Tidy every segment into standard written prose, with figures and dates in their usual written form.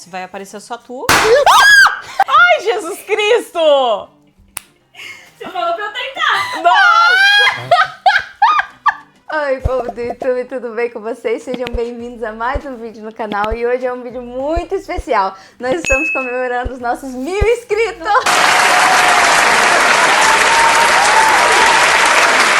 vai aparecer só tu. Ai, Jesus Cristo! Você falou pra eu tentar. Nossa! Oi, povo do YouTube, tudo bem com vocês? Sejam bem-vindos a mais um vídeo no canal e hoje é um vídeo muito especial. Nós estamos comemorando os nossos 1000 inscritos!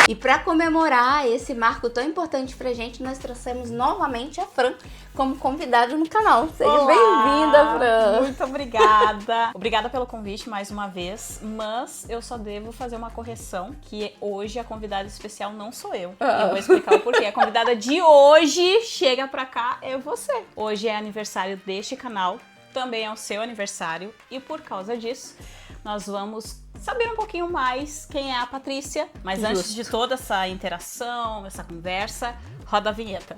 E para comemorar esse marco tão importante pra gente, nós trouxemos novamente a Fran como convidada no canal. Seja bem-vinda, Fran! Muito obrigada! Obrigada pelo convite mais uma vez, mas eu só devo fazer uma correção, que hoje a convidada especial não sou eu. E eu vou explicar o porquê. A convidada de hoje chega pra cá é você. Hoje é aniversário deste canal, também é o seu aniversário, e por causa disso, nós vamos saber um pouquinho mais quem é a Patrícia. Mas antes de toda essa interação, essa conversa, roda a vinheta.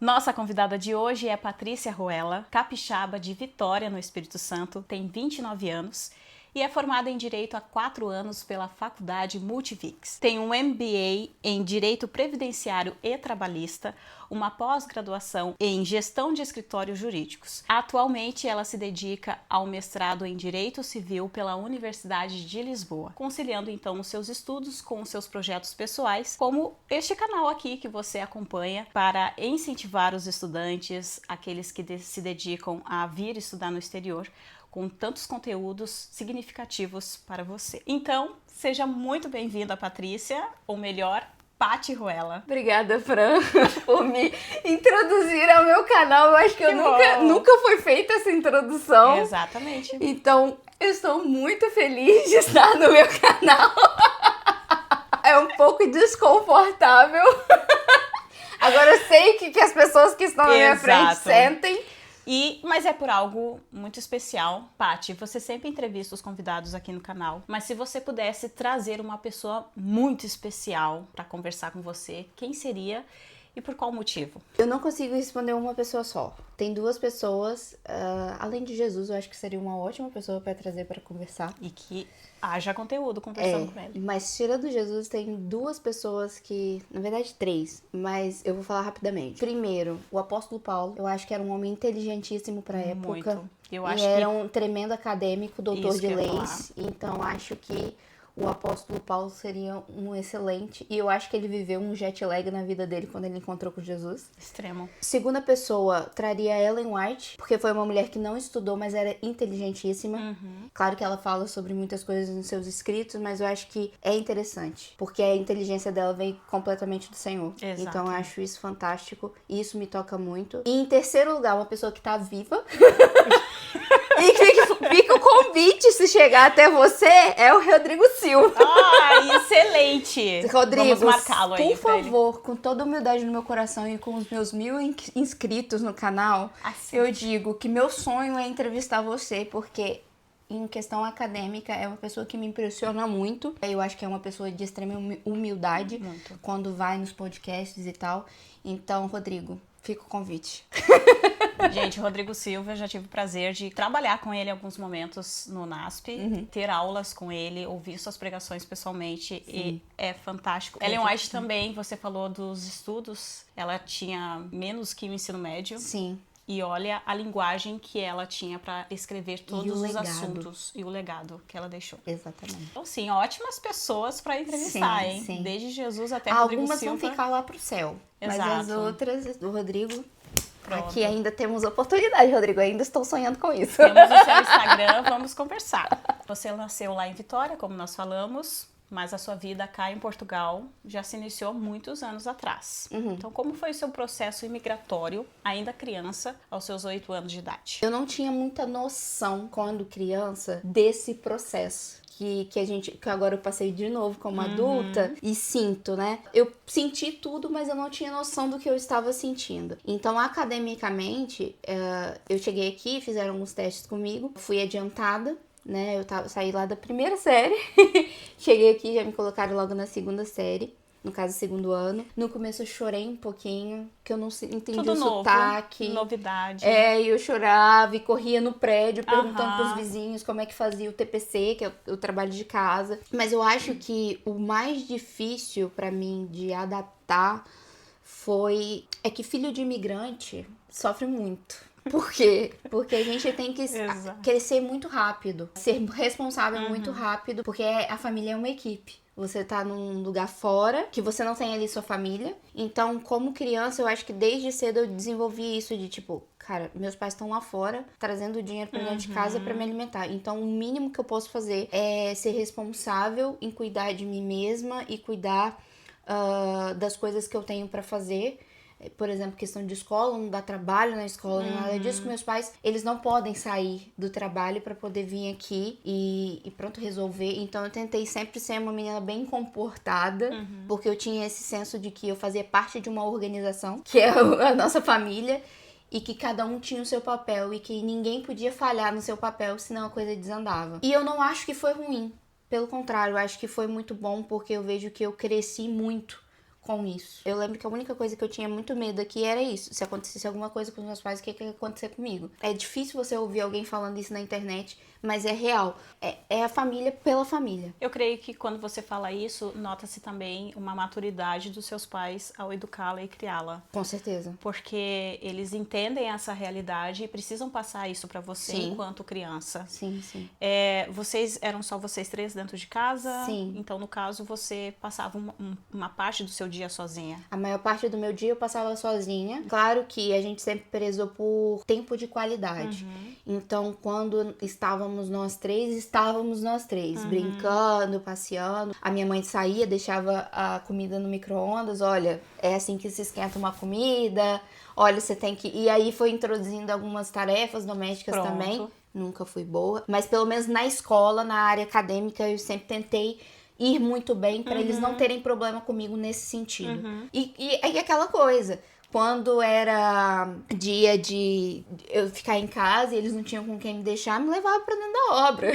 Nossa convidada de hoje é Patrícia Ruela, capixaba de Vitória, no Espírito Santo, tem 29 anos e é formada em Direito há 4 anos pela Faculdade Multivix. Tem um MBA em Direito Previdenciário e Trabalhista, uma pós-graduação em Gestão de Escritórios Jurídicos. Atualmente, ela se dedica ao mestrado em Direito Civil pela Universidade de Lisboa, conciliando então os seus estudos com os seus projetos pessoais, como este canal aqui que você acompanha, para incentivar os estudantes, aqueles que se dedicam a vir estudar no exterior, com tantos conteúdos significativos para você. Então, seja muito bem-vinda, Patrícia, ou melhor, Pati Ruela. Obrigada, Fran, por me introduzir ao meu canal. Eu acho que nunca foi feita essa introdução. Exatamente. Então, eu estou muito feliz de estar no meu canal. É um pouco desconfortável. Agora eu sei o que as pessoas que estão na minha frente sentem. Mas é por algo muito especial. Pati, você sempre entrevista os convidados aqui no canal, mas se você pudesse trazer uma pessoa muito especial para conversar com você, quem seria e por qual motivo? Eu não consigo responder uma pessoa só. Tem duas pessoas, além de Jesus, eu acho que seria uma ótima pessoa para trazer para conversar. E que haja conteúdo conversando com ele. Mas tirando Jesus, tem duas pessoas que, na verdade 3, mas eu vou falar rapidamente. Primeiro, o apóstolo Paulo, eu acho que era um homem inteligentíssimo para a época. Muito. Eu acho e era um tremendo acadêmico, doutor Isso de que eu ia leis. Então acho que o apóstolo Paulo seria um excelente. E eu acho que ele viveu um jet lag na vida dele quando ele encontrou com Jesus. Extremo. Segunda pessoa, traria Ellen White, porque foi uma mulher que não estudou, mas era inteligentíssima. Claro que ela fala sobre muitas coisas nos seus escritos, mas eu acho que é interessante, porque a inteligência dela vem completamente do Senhor. Exato. Então eu acho isso fantástico, e isso me toca muito. E em terceiro lugar, uma pessoa que tá viva. E fica o convite, se chegar até você, é o Rodrigo Silva. Ai, excelente! Rodrigo, vamos marcá-lo aí, por favor, com toda humildade no meu coração e com os meus 1000 inscritos no canal, eu digo que meu sonho é entrevistar você, porque em questão acadêmica é uma pessoa que me impressiona muito. Eu acho que é uma pessoa de extrema humildade quando vai nos podcasts e tal. Então, Rodrigo, fica o convite. Gente, Rodrigo Silva, eu já tive o prazer de trabalhar com ele em alguns momentos no NASP, ter aulas com ele, ouvir suas pregações pessoalmente. Sim. E é fantástico. Ellen White também, você falou dos estudos, ela tinha menos que o ensino médio. Sim. E olha a linguagem que ela tinha para escrever todos os assuntos e o legado que ela deixou. Exatamente. Então, sim, ótimas pessoas para entrevistar, hein? Sim. Desde Jesus até Rodrigo Silva. Algumas vão ficar lá pro céu. Exato. Mas as outras, do Rodrigo, Pronto. Aqui ainda temos oportunidade, Rodrigo. Ainda estou sonhando com isso. Temos o seu Instagram, vamos conversar. Você nasceu lá em Vitória, como nós falamos, mas a sua vida cá em Portugal já se iniciou muitos anos atrás. Então, como foi o seu processo imigratório, ainda criança, aos seus 8 anos de idade? Eu não tinha muita noção, quando criança, desse processo. Que agora eu passei de novo como adulta e sinto, né? Eu senti tudo, mas eu não tinha noção do que eu estava sentindo. Então, academicamente, eu cheguei aqui, fizeram alguns testes comigo, fui adiantada, né? Eu saí lá da primeira série, cheguei aqui, já me colocaram logo na segunda série. no caso, segundo ano. No começo eu chorei um pouquinho, que eu não entendi Tudo o novo, sotaque. novidade. E eu chorava e corria no prédio perguntando pros vizinhos como é que fazia o TPC, que é o trabalho de casa. Mas eu acho que o mais difícil pra mim de adaptar é que filho de imigrante sofre muito. Por quê? Porque a gente tem que crescer muito rápido, ser responsável muito rápido, porque a família é uma equipe. Você tá num lugar fora, que você não tem ali sua família. Então, como criança, eu acho que desde cedo eu desenvolvi isso de tipo, cara, meus pais estão lá fora, trazendo dinheiro pra dentro de casa pra me alimentar. Então, o mínimo que eu posso fazer é ser responsável em cuidar de mim mesma e cuidar das coisas que eu tenho pra fazer. Por exemplo, questão de escola, não dá trabalho na escola, nada disso. Meus pais, eles não podem sair do trabalho pra poder vir aqui e pronto, resolver. Então eu tentei sempre ser uma menina bem comportada, porque eu tinha esse senso de que eu fazia parte de uma organização, que é a nossa família, e que cada um tinha o seu papel e que ninguém podia falhar no seu papel, senão a coisa desandava. E eu não acho que foi ruim. Pelo contrário, eu acho que foi muito bom, porque eu vejo que eu cresci muito com isso. Eu lembro que a única coisa que eu tinha muito medo aqui era isso. Se acontecesse alguma coisa com os meus pais, o que ia acontecer comigo? É difícil você ouvir alguém falando isso na internet, mas é real. É a família pela família. Eu creio que quando você fala isso, nota-se também uma maturidade dos seus pais ao educá-la e criá-la. Com certeza. Porque eles entendem essa realidade e precisam passar isso pra você enquanto criança. Sim, sim. Eram só vocês três dentro de casa? Sim. Então, no caso, você passava uma parte do seu dia sozinha? A maior parte do meu dia eu passava sozinha. Claro que a gente sempre prezou por tempo de qualidade. Então, quando estávamos nós três, brincando, passeando. A minha mãe saía, deixava a comida no micro-ondas. Olha, é assim que se esquenta uma comida. Olha, você tem que... E aí foi introduzindo algumas tarefas domésticas também. Nunca fui boa. Mas pelo menos na escola, na área acadêmica, eu sempre tentei ir muito bem para eles não terem problema comigo nesse sentido. E aquela coisa, quando era dia de eu ficar em casa e eles não tinham com quem me deixar, me levavam pra dentro da obra.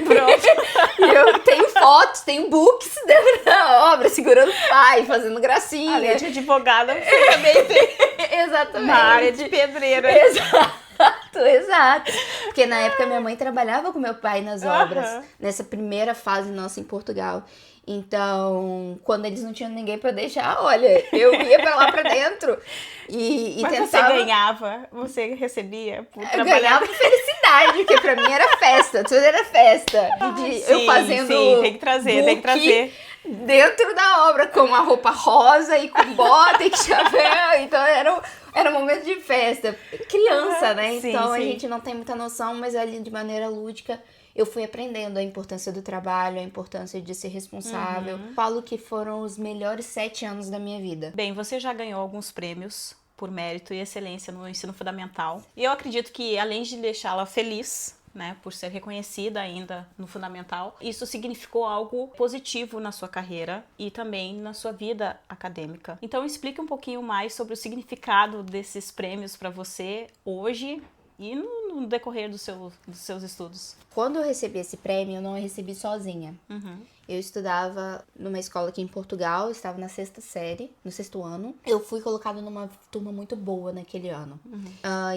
E eu tenho fotos, tenho books dentro da obra, segurando o pai, fazendo gracinha. Além de advogada, você também tem exatamente. Na área de pedreira. Exato. Porque na época minha mãe trabalhava com meu pai nas obras, nessa primeira fase nossa em Portugal. Então, quando eles não tinham ninguém pra deixar, olha, eu ia pra lá pra dentro e Mas tentava... você ganhava? Você recebia por Eu trabalhar? ganhava felicidade, porque pra mim era festa, tudo era festa. Eu fazendo tem que trazer. Dentro da obra, com uma roupa rosa e com bota e chapéu, então era um momento de festa. Criança, né? Então a gente não tem muita noção, mas ali de maneira lúdica eu fui aprendendo a importância do trabalho, a importância de ser responsável. Falo que foram os melhores 7 anos da minha vida. Bem, você já ganhou alguns prêmios por mérito e excelência no ensino fundamental. E eu acredito que, além de deixá-la feliz, né, por ser reconhecida ainda no fundamental, isso significou algo positivo na sua carreira e também na sua vida acadêmica. Então explique um pouquinho mais sobre o significado desses prêmios para você hoje e no decorrer dos seus estudos. Quando eu recebi esse prêmio, eu não recebi sozinha. Eu estudava numa escola aqui em Portugal, eu estava na 6ª série, no 6º ano. Eu fui colocada numa turma muito boa naquele ano.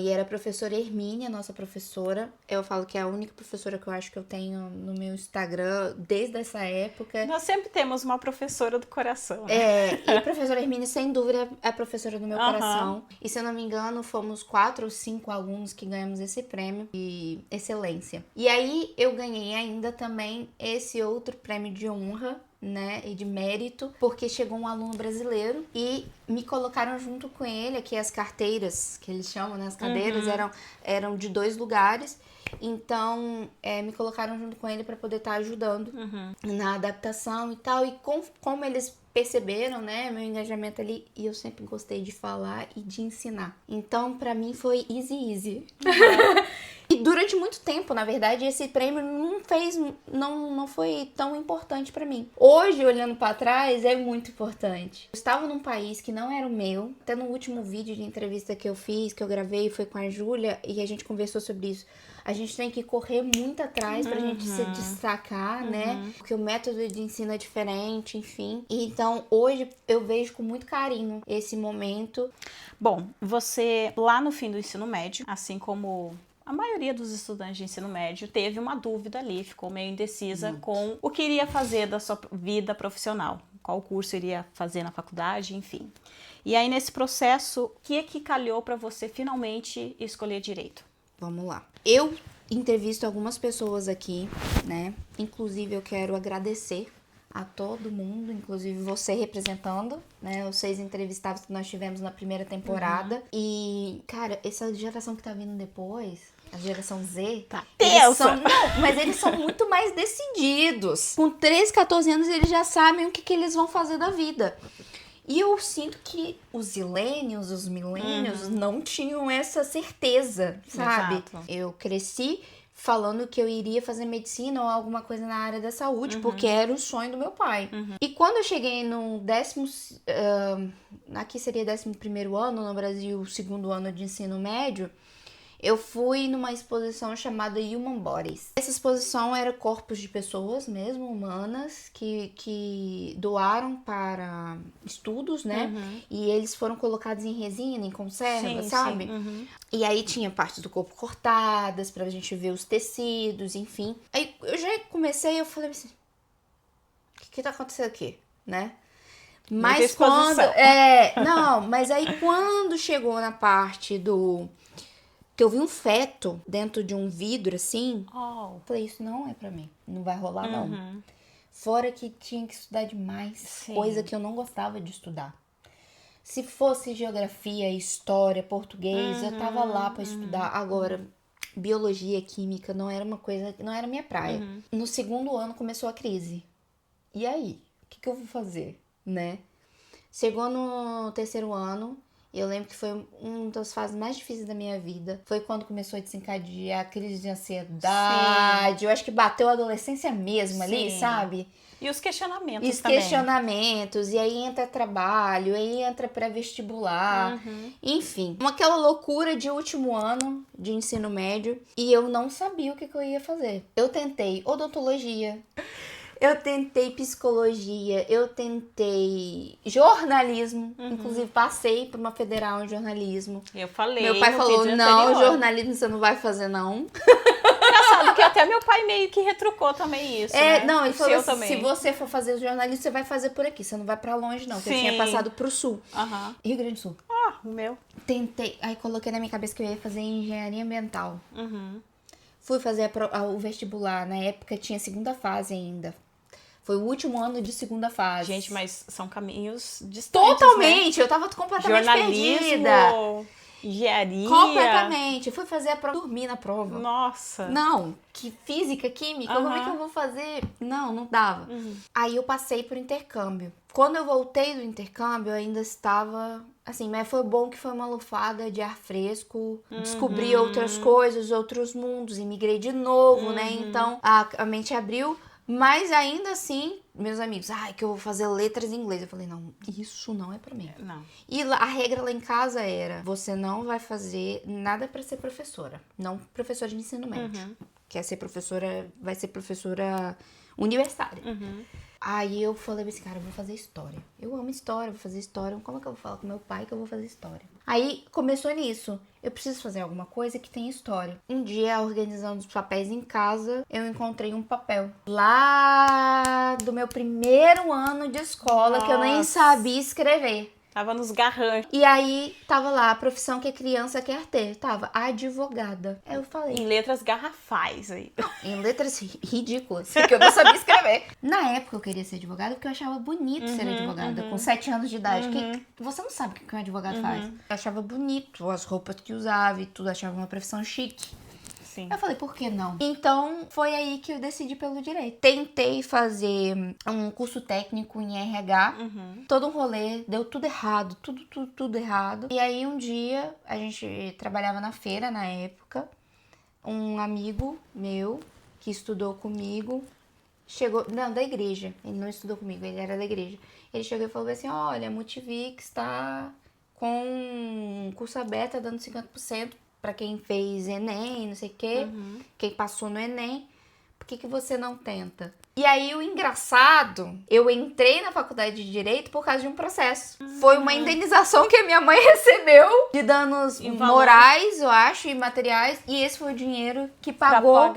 E era a professora Hermínia, nossa professora. Eu falo que é a única professora que eu acho que eu tenho no meu Instagram desde essa época. Nós sempre temos uma professora do coração, né? E a professora Hermínia, sem dúvida, é a professora do meu coração. E se eu não me engano, fomos 4 ou 5 alunos que ganhamos esse prêmio de excelência. E aí eu ganhei ainda também esse outro prêmio de honra, né, e de mérito, porque chegou um aluno brasileiro e me colocaram junto com ele, aqui as carteiras, que eles chamam, né, as cadeiras, eram de 2 lugares, então me colocaram junto com ele para poder estar ajudando na adaptação e tal, e como eles perceberam, né, meu engajamento ali, e eu sempre gostei de falar e de ensinar. Então, pra mim foi easy. E durante muito tempo, na verdade, esse prêmio não foi tão importante pra mim. Hoje, olhando pra trás, é muito importante. Eu estava num país que não era o meu. Até no último vídeo de entrevista que eu fiz, que eu gravei, foi com a Júlia, e a gente conversou sobre isso. A gente tem que correr muito atrás pra gente se destacar, né? Porque o método de ensino é diferente, enfim. E então, hoje, eu vejo com muito carinho esse momento. Bom, você, lá no fim do ensino médio, assim como a maioria dos estudantes de ensino médio, teve uma dúvida ali, ficou meio indecisa com o que iria fazer da sua vida profissional, qual curso iria fazer na faculdade, enfim. E aí, nesse processo, o que é que calhou para você finalmente escolher direito? Vamos lá. Eu entrevisto algumas pessoas aqui, né? Inclusive, eu quero agradecer a todo mundo, inclusive você representando, né? Os 6 entrevistados que nós tivemos na primeira temporada. E, cara, essa geração que tá vindo depois, a geração Z, Tá mas eles são muito mais decididos. Com 13, 14 anos, eles já sabem o que eles vão fazer da vida. E eu sinto que os zilênios, os milênios, não tinham essa certeza, sabe? Exato. Eu cresci falando que eu iria fazer medicina ou alguma coisa na área da saúde, porque era o sonho do meu pai. E quando eu cheguei no aqui seria 11º ano, no Brasil, 2º ano de ensino médio, eu fui numa exposição chamada Human Bodies. Essa exposição era corpos de pessoas mesmo, humanas, que doaram para estudos, né? E eles foram colocados em resina, em conserva, sabe? E aí tinha partes do corpo cortadas pra gente ver os tecidos, enfim. Aí eu já comecei, eu falei assim, o que tá acontecendo aqui, né? Mas quando... mas aí quando chegou na parte do... que eu vi um feto dentro de um vidro, assim. Eu falei, isso não é pra mim. Não vai rolar, não. Fora que tinha que estudar demais. Coisa que eu não gostava de estudar. Se fosse geografia, história, português, eu tava lá pra estudar. Agora, biologia, química, não era uma coisa... não era minha praia. No 2º ano começou a crise. E aí? O que eu vou fazer, né? Chegou no 3º ano... Eu lembro que foi uma das fases mais difíceis da minha vida. Foi quando começou a desencadear a crise de ansiedade. Eu acho que bateu a adolescência mesmo ali, sabe? E os questionamentos E os também. questionamentos. E aí entra trabalho, aí entra pré-vestibular. Enfim, aquela loucura de último ano de ensino médio. E eu não sabia o que eu ia fazer. Eu tentei odontologia. Eu tentei psicologia, eu tentei jornalismo, inclusive passei por uma federal em jornalismo. Eu falei. Meu pai falou, não, jornalismo você não vai fazer, não. Engraçado que até meu pai meio que retrucou também isso, né? Não, ele falou assim, se você for fazer o jornalismo, você vai fazer por aqui, você não vai pra longe, não. Porque eu tinha passado pro sul, Rio Grande do Sul. O meu. Tentei, aí coloquei na minha cabeça que eu ia fazer engenharia ambiental. Fui fazer o vestibular, na época tinha 2ª fase ainda. Foi o último ano de 2ª fase. Gente, mas são caminhos distantes, totalmente! Né? Eu tava completamente jornalismo, perdida. Engenharia. Completamente. Fui fazer a prova, dormi na prova. Nossa. Não, que física, química, como é que eu vou fazer? Não dava. Aí eu passei por intercâmbio. Quando eu voltei do intercâmbio, eu ainda estava... assim, mas foi bom que foi uma lufada de ar fresco. Descobri outras coisas, outros mundos. Imigrei de novo, né? Então, a mente abriu. Mas ainda assim, meus amigos, que eu vou fazer letras em inglês. Eu falei, não, isso não é pra mim. Não. E a regra lá em casa era, você não vai fazer nada pra ser professora. Não professora de ensino médio. Quer ser professora, vai ser professora universitária. Aí eu falei assim, cara, eu vou fazer história. Eu amo história, vou fazer história. Como é que eu vou falar com meu pai que eu vou fazer história? Aí começou nisso. Eu preciso fazer alguma coisa que tenha história. Um dia, organizando os papéis em casa, eu encontrei um papel. Lá do meu 1º ano de escola, que eu nem sabia escrever. Tava nos garranchos. E aí, tava lá, a profissão que a criança quer ter. Tava advogada. Aí eu falei... Em letras garrafais aí. Em letras ridículas, que eu não sabia escrever. Na época eu queria ser advogada porque eu achava bonito ser advogada. Com 7 anos de idade. Você não sabe o que um advogado faz. Eu achava bonito as roupas que usava e tudo. Achava uma profissão chique. Sim. Eu falei, por que não? Então, foi aí que eu decidi pelo direito. Tentei fazer um curso técnico em RH. Todo um rolê, deu tudo errado. Tudo errado. E aí, um dia, a gente trabalhava na feira, na época. um amigo meu que estudou comigo, chegou, não, da igreja, ele não estudou comigo, ele era da igreja. Ele chegou e falou assim, olha, a Multivix tá com curso aberto, tá dando 50% pra quem fez Enem, não sei o quê, quem passou no Enem, por que você não tenta? E aí, o engraçado, eu entrei na faculdade de Direito por causa de um processo. Foi uma indenização que a minha mãe recebeu de danos morais, eu acho, e materiais. E esse foi o dinheiro que pagou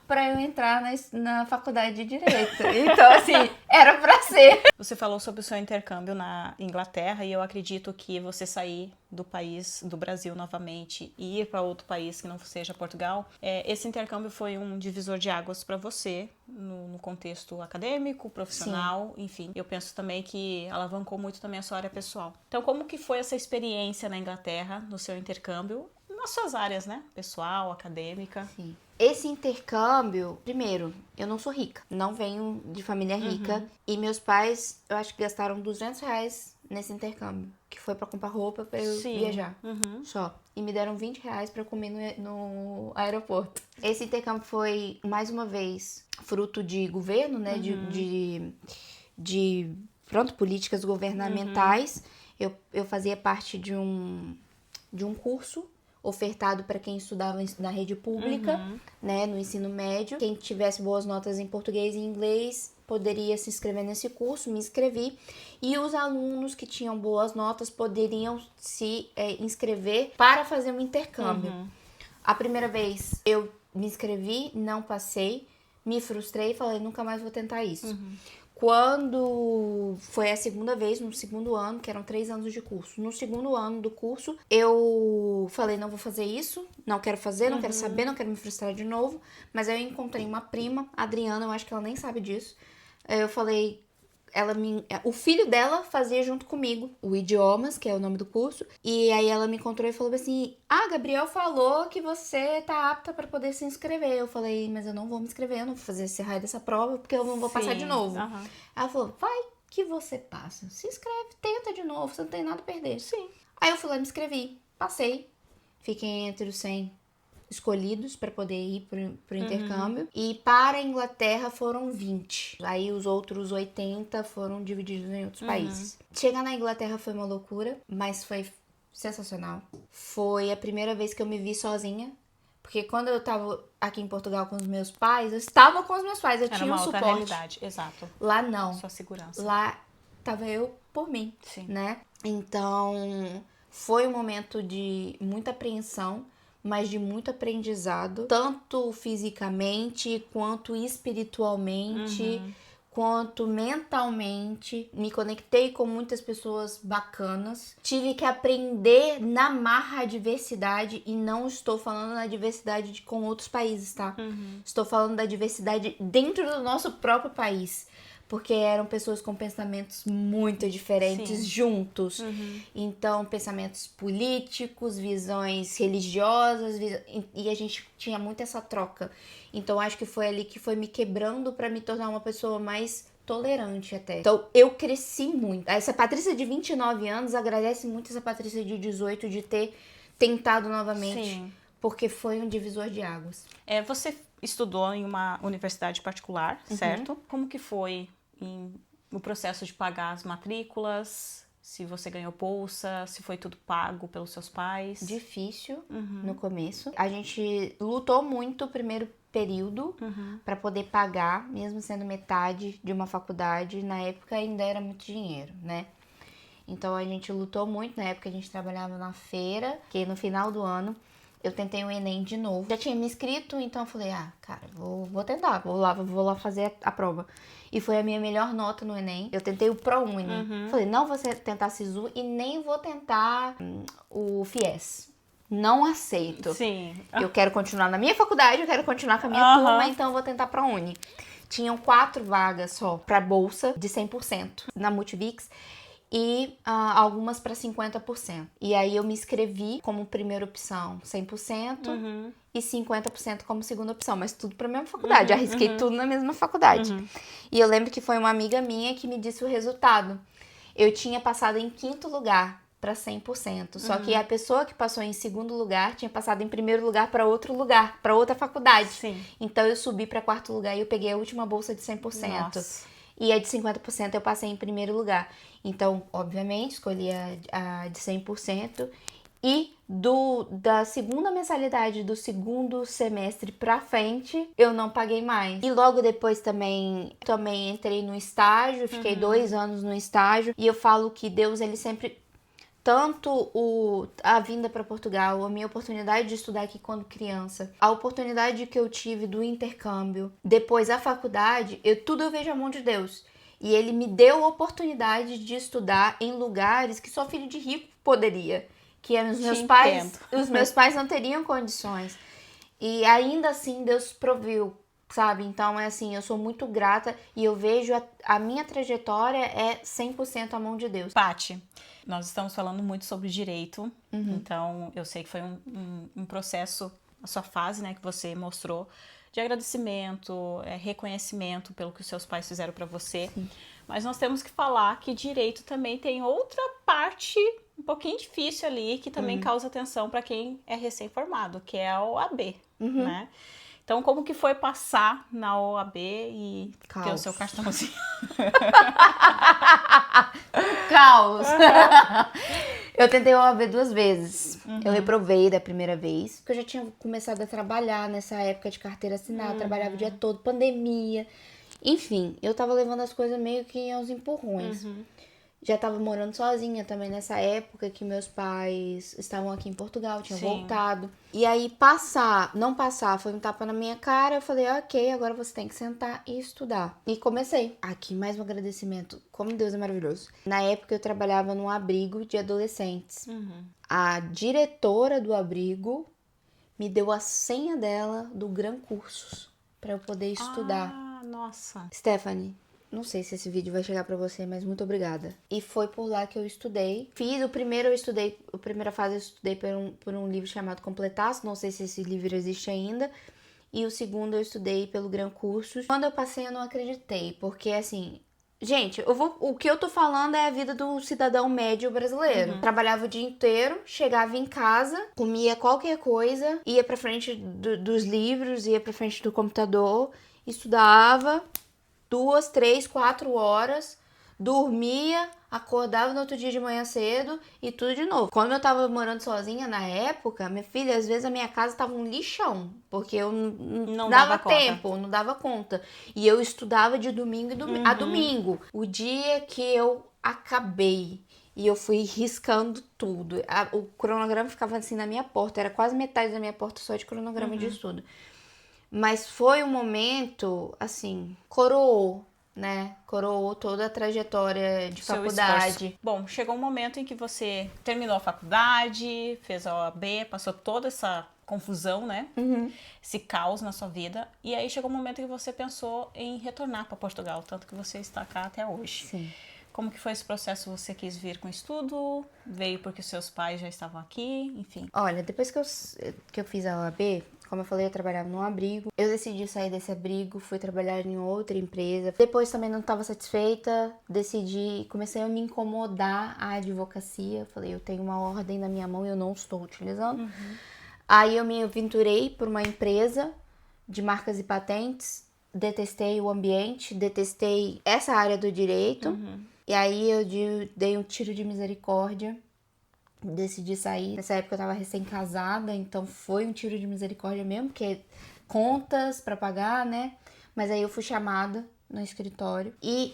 pra eu entrar na faculdade de Direito. Então, assim, era pra ser. Você falou sobre o seu intercâmbio na Inglaterra e eu acredito que você sair do país, do Brasil novamente e ir para outro país que não seja Portugal, esse intercâmbio foi um divisor de águas para você no contexto acadêmico, profissional, Sim. enfim. Eu penso também que alavancou muito também a sua área pessoal. Então, como que foi essa experiência na Inglaterra, no seu intercâmbio, nas suas áreas, né? Pessoal, acadêmica? Sim. Esse intercâmbio, primeiro, eu não sou rica, não venho de família rica e meus pais, eu acho que gastaram R$200 nesse intercâmbio, que foi pra comprar roupa pra eu viajar, só. E me deram R$20 pra eu comer no aeroporto. Esse intercâmbio foi, mais uma vez, fruto de governo, né, de políticas governamentais. Eu fazia parte de um curso ofertado para quem estudava na rede pública, né, no ensino médio. Quem tivesse boas notas em português e inglês poderia se inscrever nesse curso, me inscrevi. E os alunos que tinham boas notas poderiam se inscrever para fazer um intercâmbio. A primeira vez eu me inscrevi, não passei, me frustrei e falei, nunca mais vou tentar isso. Quando foi a segunda vez, no segundo ano, que eram 3 anos de curso. No segundo ano do curso, eu falei, não vou fazer isso, não quero fazer, não quero saber, não quero me frustrar de novo. Mas aí eu encontrei uma prima, a Adriana, eu acho que ela nem sabe disso. Eu falei, o filho dela fazia junto comigo o Idiomas, que é o nome do curso. E aí ela me encontrou e falou assim, Gabriel falou que você tá apta para poder se inscrever. Eu falei, mas eu não vou me inscrever, eu não vou fazer esse raio dessa prova, porque eu não vou passar de novo. Ela falou, vai que você passa, se inscreve, tenta de novo, você não tem nada a perder. Sim. Aí eu fui lá, me inscrevi, passei, fiquei entre os 100 escolhidos para poder ir pro intercâmbio. E para a Inglaterra foram 20. Aí os outros 80 foram divididos em outros países. Chegar na Inglaterra foi uma loucura, mas foi sensacional. Foi a primeira vez que eu me vi sozinha. Porque quando eu tava aqui em Portugal com os meus pais, eu estava com os meus pais, eu tinha um suporte. Era uma outra realidade, exato. Lá não. Sua segurança. Lá tava eu por mim, Sim. né? Então, foi um momento de muita apreensão, mas de muito aprendizado, tanto fisicamente, quanto espiritualmente, quanto mentalmente. Me conectei com muitas pessoas bacanas. Tive que aprender na marra a diversidade, e não estou falando na diversidade com outros países, tá? Estou falando da diversidade dentro do nosso próprio país. Porque eram pessoas com pensamentos muito diferentes juntos. Então, pensamentos políticos, visões religiosas, e a gente tinha muito essa troca. Então, acho que foi ali que foi me quebrando para me tornar uma pessoa mais tolerante até. Então, eu cresci muito. Essa Patrícia de 29 anos agradece muito essa Patrícia de 18 de ter tentado novamente. Sim. Porque foi um divisor de águas. Você estudou em uma universidade particular, certo? Como que foi o processo de pagar as matrículas, se você ganhou bolsa, se foi tudo pago pelos seus pais? Difícil no começo. A gente lutou muito o primeiro período para poder pagar, mesmo sendo metade de uma faculdade. Na época ainda era muito dinheiro, né? Então a gente lutou muito. Na época a gente trabalhava na feira, que no final do ano eu tentei o Enem de novo. Já tinha me inscrito, então eu falei, cara, vou tentar, vou lá fazer a prova. E foi a minha melhor nota no Enem. Eu tentei o ProUni. Falei, não vou tentar SISU e nem vou tentar o FIES. Não aceito. Sim. Eu quero continuar na minha faculdade, eu quero continuar com a minha turma, então eu vou tentar ProUni. Tinham 4 vagas só para bolsa de 100% na Multivix. E algumas para 50%. E aí eu me inscrevi como primeira opção 100% e 50% como segunda opção, mas tudo para a mesma faculdade. Arrisquei tudo na mesma faculdade. E eu lembro que foi uma amiga minha que me disse o resultado. Eu tinha passado em 5º lugar para 100%. Só que a pessoa que passou em segundo lugar tinha passado em primeiro lugar para outro lugar, para outra faculdade. Sim. Então eu subi para quarto lugar e eu peguei a última bolsa de 100%. Nossa. E a de 50% eu passei em primeiro lugar. Então, obviamente, escolhi a de 100%. E da segunda mensalidade do segundo semestre pra frente, eu não paguei mais. E logo depois também entrei no estágio, fiquei 2 anos no estágio. E eu falo que Deus, ele sempre... Tanto a vinda para Portugal, a minha oportunidade de estudar aqui quando criança, a oportunidade que eu tive do intercâmbio, depois a faculdade, tudo eu vejo a mão de Deus. E ele me deu a oportunidade de estudar em lugares que só filho de rico poderia. Que eram os meus pais. Os meus pais não teriam condições. E ainda assim Deus proveu, sabe? Então é assim, eu sou muito grata e eu vejo a minha trajetória é 100% a mão de Deus. Paty, nós estamos falando muito sobre direito, então eu sei que foi um processo, a sua fase, né, que você mostrou, de agradecimento, reconhecimento pelo que os seus pais fizeram para você. Sim. Mas nós temos que falar que direito também tem outra parte um pouquinho difícil ali, que também causa atenção para quem é recém-formado, que é a OAB, né? Então, como que foi passar na OAB e ter o seu cartãozinho? Caos! Eu tentei OAB 2 vezes. Eu reprovei da primeira vez, porque eu já tinha começado a trabalhar nessa época de carteira assinada, trabalhava o dia todo, pandemia. Enfim, eu tava levando as coisas meio que aos empurrões. Já tava morando sozinha também nessa época que meus pais estavam aqui em Portugal, tinham voltado. E aí não passar, foi um tapa na minha cara. Eu falei, ok, agora você tem que sentar e estudar. E comecei. Aqui, mais um agradecimento. Como Deus é maravilhoso. Na época eu trabalhava num abrigo de adolescentes. A diretora do abrigo me deu a senha dela do Gran Cursos pra eu poder estudar. Ah, nossa. Stephanie, não sei se esse vídeo vai chegar pra você, mas muito obrigada. E foi por lá que eu estudei. A primeira fase eu estudei por um livro chamado Completaço, não sei se esse livro existe ainda. E o segundo eu estudei pelo Gran Cursos. Quando eu passei eu não acreditei, porque assim... Gente, o que eu tô falando é a vida do cidadão médio brasileiro. Trabalhava o dia inteiro, chegava em casa, comia qualquer coisa, ia pra frente dos livros, ia pra frente do computador, estudava 2, 3, 4 horas, dormia, acordava no outro dia de manhã cedo e tudo de novo. Quando eu tava morando sozinha na época, minha filha, às vezes a minha casa tava um lixão, porque eu não dava tempo, não dava conta. E eu estudava de domingo a domingo. O dia que eu acabei e eu fui riscando tudo. O cronograma ficava assim na minha porta, era quase metade da minha porta só de cronograma de estudo. Mas foi um momento, assim, coroou, né? Coroou toda a trajetória de faculdade. Bom, chegou um momento em que você terminou a faculdade, fez a OAB, passou toda essa confusão, né? Esse caos na sua vida. E aí chegou um momento em que você pensou em retornar para Portugal, tanto que você está cá até hoje. Sim. Como que foi esse processo? Você quis vir com estudo? Veio porque seus pais já estavam aqui? Enfim. Olha, depois que eu fiz a OAB, como eu falei, eu trabalhava num abrigo. Eu decidi sair desse abrigo, fui trabalhar em outra empresa. Depois também não estava satisfeita, comecei a me incomodar a advocacia. Falei, eu tenho uma ordem na minha mão e eu não estou utilizando. Aí eu me aventurei por uma empresa de marcas e patentes. Detestei o ambiente, detestei essa área do direito. E aí eu dei um tiro de misericórdia. Decidi sair. Nessa época eu tava recém-casada, então foi um tiro de misericórdia mesmo, porque contas pra pagar, né? Mas aí eu fui chamada no escritório. E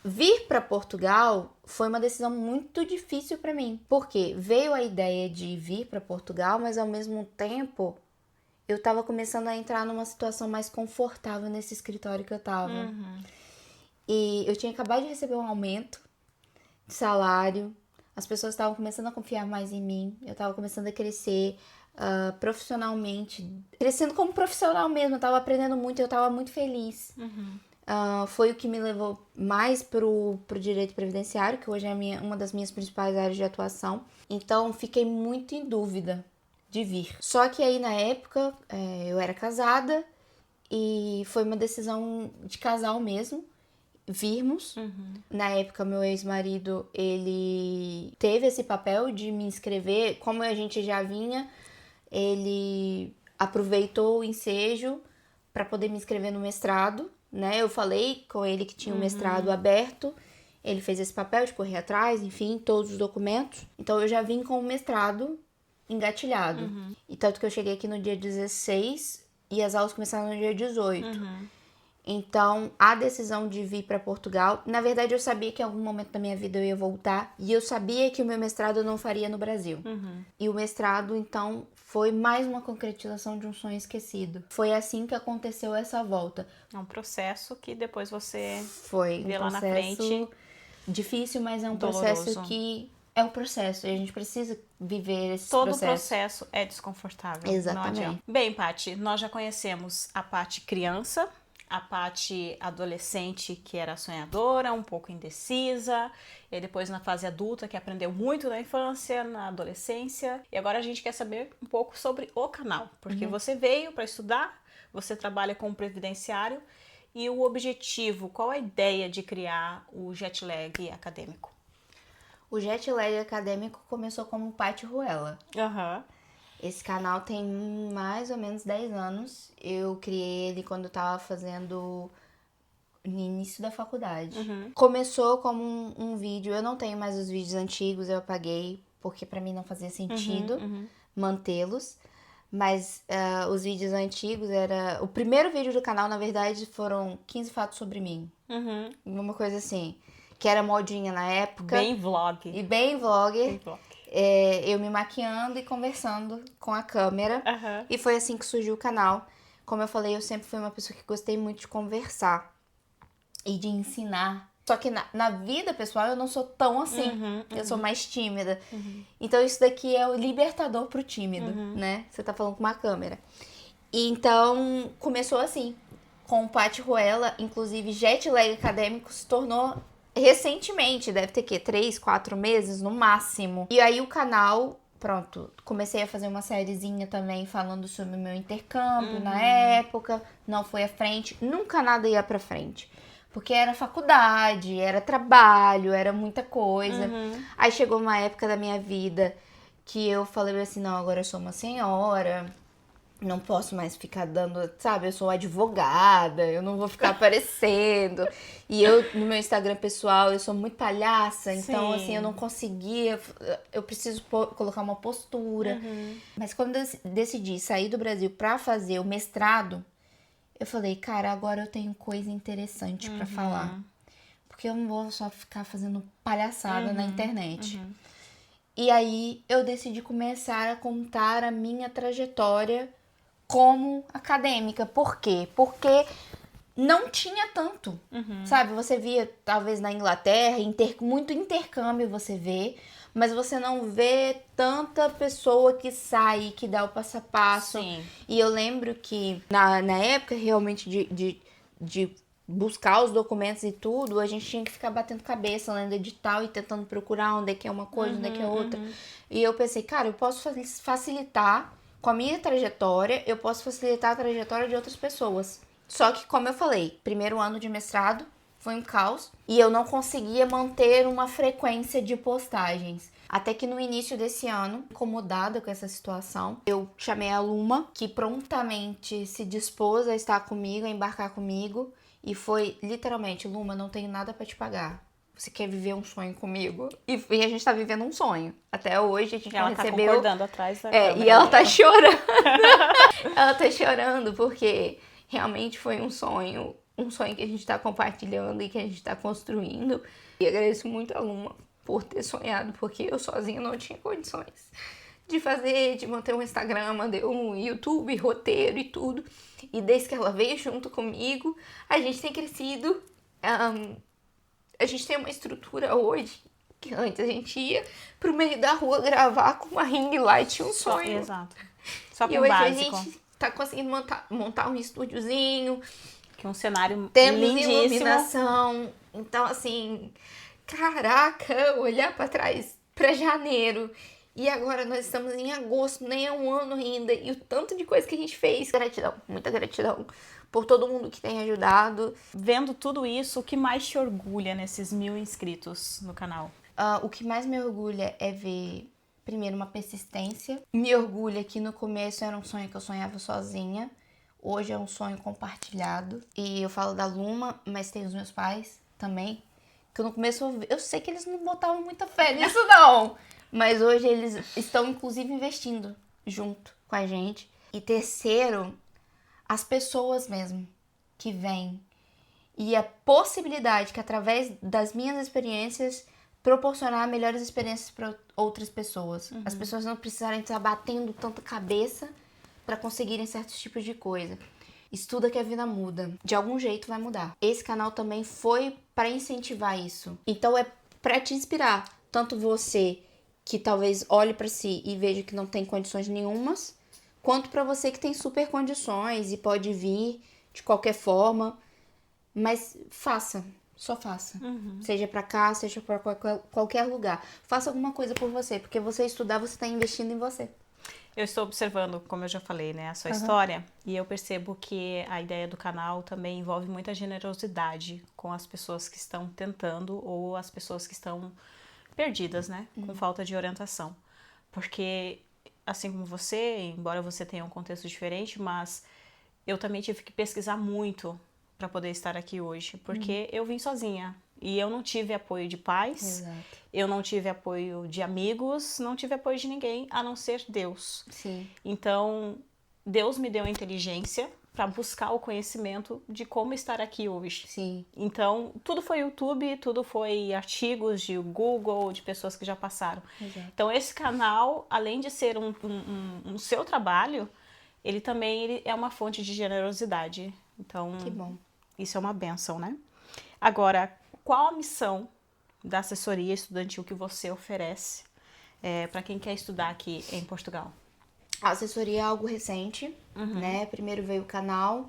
vir pra Portugal foi uma decisão muito difícil pra mim. Porque veio a ideia de vir pra Portugal, mas ao mesmo tempo eu tava começando a entrar numa situação mais confortável nesse escritório que eu tava. E eu tinha acabado de receber um aumento de salário. As pessoas estavam começando a confiar mais em mim. Eu estava começando a crescer profissionalmente. Crescendo como profissional mesmo. Eu estava aprendendo muito. Eu estava muito feliz. Foi o que me levou mais pro direito previdenciário, que hoje é uma das minhas principais áreas de atuação. Então, fiquei muito em dúvida de vir. Só que aí, na época, eu era casada. E foi uma decisão de casal mesmo. virmos. Na época, meu ex-marido, ele teve esse papel de me inscrever. Como a gente já vinha, ele aproveitou o ensejo para poder me inscrever no mestrado, né? Eu falei com ele que tinha um mestrado aberto. Ele fez esse papel de correr atrás, enfim, todos os documentos. Então, eu já vim com o mestrado engatilhado. E tanto que eu cheguei aqui no dia 16 e as aulas começaram no dia 18. Então, a decisão de vir para Portugal... Na verdade, eu sabia que em algum momento da minha vida eu ia voltar. E eu sabia que o meu mestrado eu não faria no Brasil. E o mestrado, então, foi mais uma concretização de um sonho esquecido. Foi assim que aconteceu essa volta. É um processo que depois você Foi vê um lá na processo frente. difícil, mas é um Doloroso. processo que... É um processo, e a gente precisa viver esse Todo processo. processo é desconfortável. Exatamente. Não adianta. Bem, Paty, nós já conhecemos a Paty criança, a Paty adolescente, que era sonhadora, um pouco indecisa, e depois na fase adulta, que aprendeu muito na infância, na adolescência. E agora a gente quer saber um pouco sobre o canal, porque você veio para estudar, você trabalha com previdenciário, e o objetivo, qual a ideia de criar o Jetlag acadêmico? O Jetlag acadêmico começou como Paty Ruela. Aham. Esse canal tem mais ou menos 10 anos. Eu criei ele quando eu tava fazendo no início da faculdade. Começou como um vídeo. Eu não tenho mais os vídeos antigos, eu apaguei, porque pra mim não fazia sentido mantê-los. Mas os vídeos antigos era... O primeiro vídeo do canal, na verdade, foram 15 fatos sobre mim. Uma coisa assim, que era modinha na época. Bem vlog. E bem vlogger. Bem vlog. Eu me maquiando e conversando com a câmera. Aham. E foi assim que surgiu o canal. Como eu falei, eu sempre fui uma pessoa que gostei muito de conversar e de ensinar. Só que na vida pessoal eu não sou tão assim. Eu sou mais tímida. Então isso daqui é o libertador pro tímido, né? Você tá falando com uma câmera. E então começou assim, com o Paty Ruela. Inclusive, Jetlag acadêmico se tornou recentemente, deve ter 3, 4 meses no máximo. E aí o canal, pronto, comecei a fazer uma sériezinha também falando sobre o meu intercâmbio na época. Não foi à frente, nunca nada ia pra frente. Porque era faculdade, era trabalho, era muita coisa. Aí chegou uma época da minha vida que eu falei assim, não, agora eu sou uma senhora, não posso mais ficar dando, sabe, eu sou advogada, eu não vou ficar aparecendo. E eu, no meu Instagram pessoal, eu sou muito palhaça, então, assim, eu não conseguia, eu preciso colocar uma postura. Mas quando eu decidi sair do Brasil pra fazer o mestrado, eu falei, cara, agora eu tenho coisa interessante pra falar. Porque eu não vou só ficar fazendo palhaçada na internet. E aí, eu decidi começar a contar a minha trajetória como acadêmica. Por quê? Porque não tinha tanto, sabe? Você via, talvez, na Inglaterra, muito intercâmbio você vê, mas você não vê tanta pessoa que sai, que dá o passo a passo. Sim. E eu lembro que, na época, realmente, de buscar os documentos e tudo, a gente tinha que ficar batendo cabeça, lendo edital e tentando procurar onde é que é uma coisa, onde é que é outra. E eu pensei, cara, eu posso facilitar com a minha trajetória, eu posso facilitar a trajetória de outras pessoas. Só que, como eu falei, primeiro ano de mestrado foi um caos e eu não conseguia manter uma frequência de postagens. Até que no início desse ano, incomodada com essa situação, eu chamei a Luma, que prontamente se dispôs a estar comigo, a embarcar comigo. E foi literalmente, Luma, não tenho nada pra te pagar. Você quer viver um sonho comigo? E a gente tá vivendo um sonho. Até hoje a gente ela não tá recebeu... concordando atrás da câmera. E ela tá chorando. Ela tá chorando porque realmente foi um sonho que a gente tá compartilhando e que a gente tá construindo. E agradeço muito a Luma por ter sonhado, porque eu sozinha não tinha condições de fazer, de manter um Instagram, manter um YouTube, roteiro e tudo. E desde que ela veio junto comigo, a gente tem crescido. A gente tem uma estrutura hoje que antes a gente ia pro meio da rua gravar com uma ring light e um sonho. Exato. Só com E o hoje básico. a gente tá conseguindo montar um estúdiozinho. Que é um cenário Temos lindíssimo. iluminação. Então, assim, caraca, olhar pra trás, pra janeiro E agora nós estamos em agosto, nem é um ano ainda. E o tanto de coisa que a gente fez. Gratidão, muita gratidão por todo mundo que tem ajudado. Vendo tudo isso, o que mais te orgulha nesses 1000 inscritos no canal? O que mais me orgulha é ver, primeiro, uma persistência. Me orgulha que no começo era um sonho que eu sonhava sozinha. Hoje é um sonho compartilhado. E eu falo da Luma, mas tem os meus pais também. Que no começo eu sei que eles não botavam muita fé nisso, não. Mas hoje eles estão, inclusive, investindo junto com a gente. E terceiro, as pessoas mesmo que vêm. E a possibilidade que, através das minhas experiências, proporcionar melhores experiências para outras pessoas. As pessoas não precisarem estar batendo tanta cabeça para conseguirem certos tipos de coisa. Estuda que a vida muda. De algum jeito vai mudar. Esse canal também foi para incentivar isso. Então é para te inspirar. Tanto você que talvez olhe para si e veja que não tem condições nenhumas, quanto para você que tem super condições e pode vir de qualquer forma. Mas faça. Só faça. Seja pra cá, seja pra qualquer lugar. Faça alguma coisa por você, porque você estudar, você tá investindo em você. Eu estou observando, como eu já falei, né, a sua história, e eu percebo que a ideia do canal também envolve muita generosidade com as pessoas que estão tentando ou as pessoas que estão perdidas, né, com falta de orientação. Porque, assim como você, embora você tenha um contexto diferente, mas eu também tive que pesquisar muito para poder estar aqui hoje, porque eu vim sozinha e eu não tive apoio de pais, Exato. eu não tive apoio de amigos, não tive apoio de ninguém, a não ser Deus. Sim. Então, Deus me deu a inteligência para buscar o conhecimento de como estar aqui hoje. Sim. Então, tudo foi YouTube, tudo foi artigos de Google, de pessoas que já passaram. Exato. Então, esse canal, além de ser um seu trabalho, ele também é uma fonte de generosidade. Então, Que bom. isso é uma bênção, né? Agora, qual a missão da assessoria estudantil que você oferece para quem quer estudar aqui em Portugal? A assessoria é algo recente, né? Primeiro veio o canal,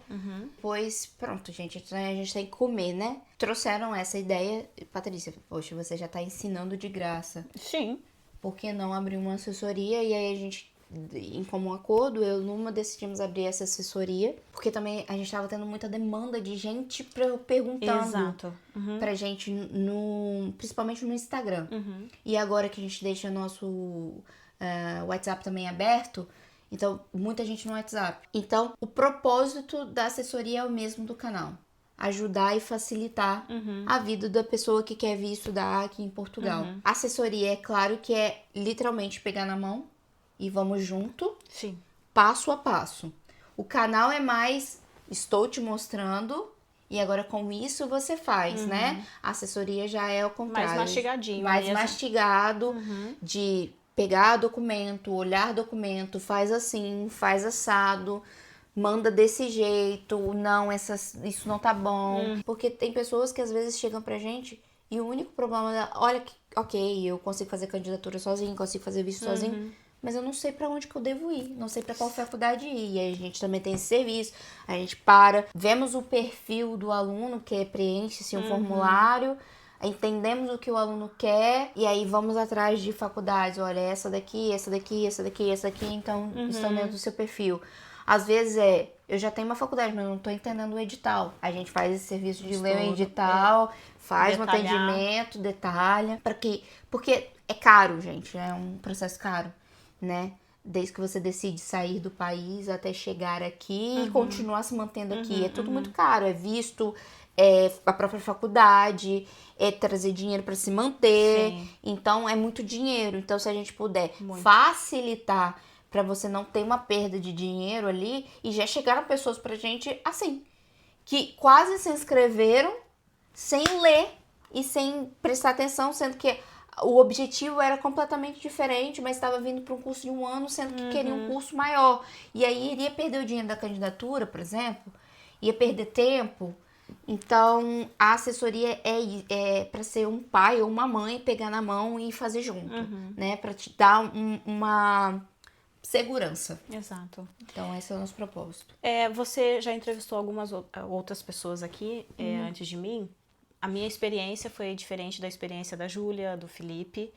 depois, pronto, gente, então a gente tem que comer, né? Trouxeram essa ideia. Patrícia, poxa, você já tá ensinando de graça. Sim. Por que não abrir uma assessoria? E aí a gente, em comum acordo, eu e Luma decidimos abrir essa assessoria, porque também a gente tava tendo muita demanda de gente perguntando Exato. pra gente, principalmente no Instagram. E agora que a gente deixa nosso WhatsApp também aberto, então muita gente no WhatsApp. Então o propósito da assessoria é o mesmo do canal. Ajudar e facilitar a vida da pessoa que quer vir estudar aqui em Portugal. A assessoria, é claro que é literalmente pegar na mão e vamos junto, Sim. passo a passo. O canal é mais, estou te mostrando e agora com isso você faz, né? A assessoria já é o contrário. Mais mastigadinho. Mais mesmo. mastigado, de pegar documento, olhar documento, faz assim, faz assado, manda desse jeito, não, isso não tá bom. Porque tem pessoas que às vezes chegam pra gente e o único problema é, olha, ok, eu consigo fazer candidatura sozinho, consigo fazer visto sozinho, mas eu não sei pra onde que eu devo ir, não sei pra qual faculdade ir. E aí a gente também tem esse serviço, a gente vemos o perfil do aluno, que preenche-se um formulário, entendemos o que o aluno quer e aí vamos atrás de faculdades. Olha, essa daqui, então estão dentro do seu perfil. Às vezes eu já tenho uma faculdade, mas não tô entendendo o edital. A gente faz esse serviço de ler o edital, faz um atendimento, detalha. Porque é caro, gente, é um processo caro, né? Desde que você decide sair do país até chegar aqui e continuar se mantendo aqui. É tudo muito caro, é visto, é a própria faculdade, é trazer dinheiro para se manter. Sim. Então é muito dinheiro. Então se a gente puder facilitar para você não ter uma perda de dinheiro ali, e já chegaram pessoas pra gente assim, que quase se inscreveram sem ler e sem prestar atenção, sendo que o objetivo era completamente diferente, mas estava vindo para um curso de 1 ano, sendo que queria um curso maior. E aí iria perder o dinheiro da candidatura, por exemplo, ia perder tempo. Então, a assessoria é para ser um pai ou uma mãe, pegar na mão e fazer junto, né? Para te dar uma segurança. Exato. Então, esse é o nosso propósito. Você já entrevistou algumas outras pessoas aqui antes de mim. A minha experiência foi diferente da experiência da Júlia, do Felipe.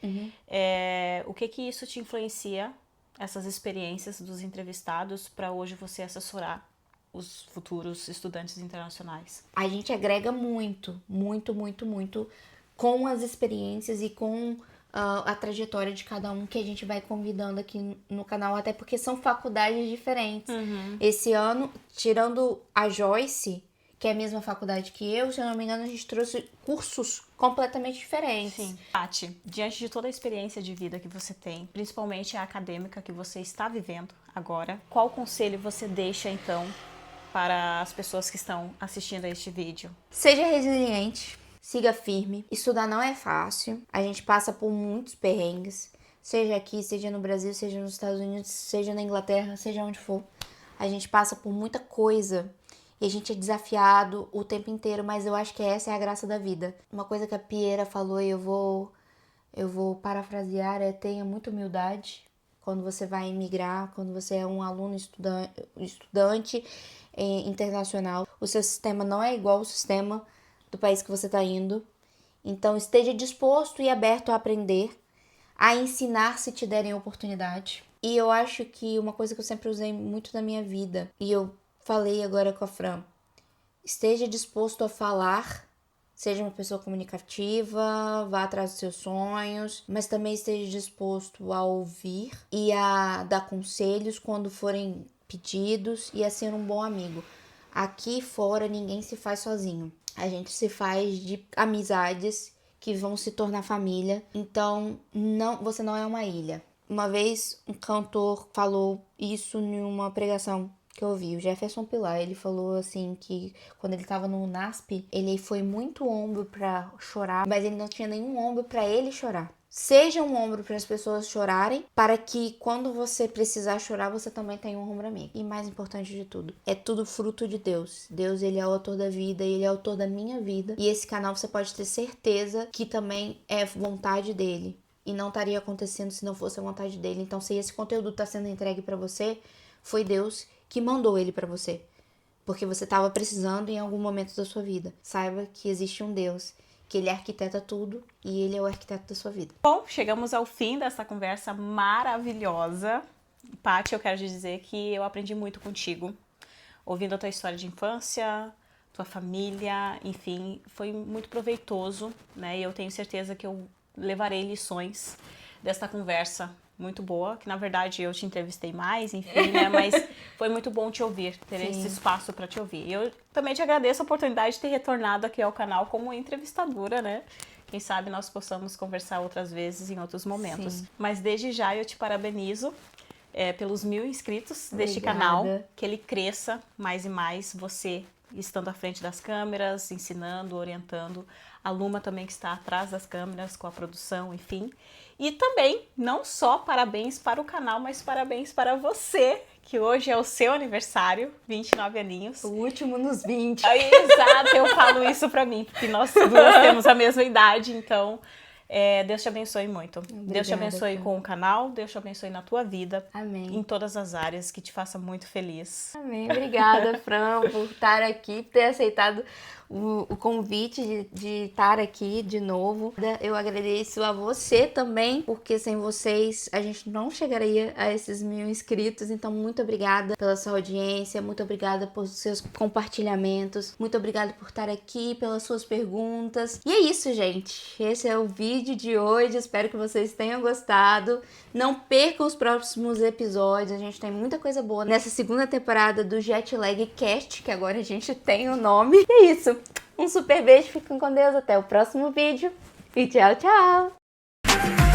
O que isso te influencia, essas experiências dos entrevistados, para hoje você assessorar os futuros estudantes internacionais? A gente agrega muito, muito, muito, muito com as experiências e com a trajetória de cada um que a gente vai convidando aqui no canal, até porque são faculdades diferentes. Esse ano, tirando a Joyce, que é a mesma faculdade que eu, se eu não me engano, a gente trouxe cursos completamente diferentes. Sim. Paty, diante de toda a experiência de vida que você tem, principalmente a acadêmica que você está vivendo agora, qual conselho você deixa, então, para as pessoas que estão assistindo a este vídeo? Seja resiliente, siga firme. Estudar não é fácil, a gente passa por muitos perrengues, seja aqui, seja no Brasil, seja nos Estados Unidos, seja na Inglaterra, seja onde for. A gente passa por muita coisa. E a gente é desafiado o tempo inteiro, mas eu acho que essa é a graça da vida. Uma coisa que a Piera falou e eu vou parafrasear é: tenha muita humildade quando você vai emigrar, quando você é um aluno estudante internacional. O seu sistema não é igual ao sistema do país que você está indo. Então esteja disposto e aberto a aprender, a ensinar se te derem oportunidade. E eu acho que uma coisa que eu sempre usei muito na minha vida, e eu falei agora com a Fran: esteja disposto a falar, seja uma pessoa comunicativa, vá atrás dos seus sonhos, mas também esteja disposto a ouvir e a dar conselhos quando forem pedidos e a ser um bom amigo. Aqui fora ninguém se faz sozinho, a gente se faz de amizades que vão se tornar família, então você não é uma ilha. Uma vez um cantor falou isso em uma pregação que eu ouvi, o Jefferson Pilar. Ele falou assim que quando ele tava no NASP, ele foi muito ombro pra chorar, mas ele não tinha nenhum ombro pra ele chorar. Seja um ombro para as pessoas chorarem, para que quando você precisar chorar, você também tenha um ombro amigo. E mais importante de tudo, é tudo fruto de Deus. Deus, ele é o autor da vida, ele é o autor da minha vida. E esse canal você pode ter certeza que também é vontade dele. E não estaria acontecendo se não fosse a vontade dele. Então, se esse conteúdo está sendo entregue para você, foi Deus que mandou ele para você, porque você estava precisando em algum momento da sua vida. Saiba que existe um Deus, que ele arquiteta tudo e ele é o arquiteto da sua vida. Bom, chegamos ao fim dessa conversa maravilhosa. Paty, eu quero te dizer que eu aprendi muito contigo, ouvindo a tua história de infância, tua família, enfim, foi muito proveitoso, né? E eu tenho certeza que eu levarei lições desta conversa muito boa, que na verdade eu te entrevistei mais, enfim, né, mas foi muito bom te ouvir, ter esse espaço para te ouvir. E eu também te agradeço a oportunidade de ter retornado aqui ao canal como entrevistadora, né? Quem sabe nós possamos conversar outras vezes em outros momentos. Sim. Mas desde já eu te parabenizo pelos 1000 inscritos deste canal, que ele cresça mais e mais, você estando à frente das câmeras, ensinando, orientando, a Luma também que está atrás das câmeras com a produção, enfim. E também, não só parabéns para o canal, mas parabéns para você, que hoje é o seu aniversário, 29 aninhos. O último nos 20. Exato, eu falo isso pra mim, porque nós duas temos a mesma idade, então Deus te abençoe muito. Obrigada, Deus te abençoe com o canal, Deus te abençoe na tua vida. Amém. Em todas as áreas, que te faça muito feliz. Amém. Obrigada, Fran, por estar aqui, por ter aceitado o convite de estar aqui de novo. Eu agradeço a você também, porque sem vocês a gente não chegaria a esses 1000 inscritos. Então, muito obrigada pela sua audiência, muito obrigada por seus compartilhamentos, muito obrigada por estar aqui, pelas suas perguntas. E é isso, gente. Esse é o vídeo de hoje. Espero que vocês tenham gostado. Não percam os próximos episódios. A gente tem muita coisa boa nessa segunda temporada do Jetlag Cast, que agora a gente tem o nome. E é isso. Um super beijo, fiquem com Deus, até o próximo vídeo e tchau, tchau!